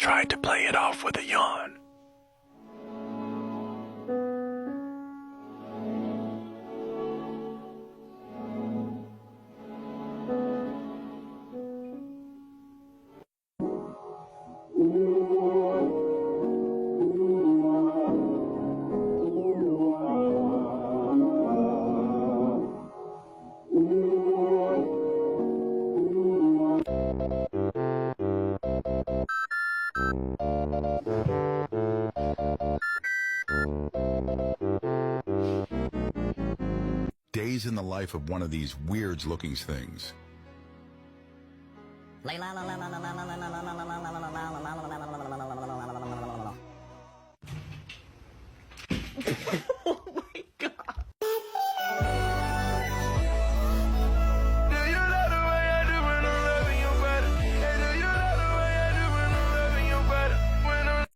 tried to play it off with a yawn. Days in the life of one of these weird-looking things.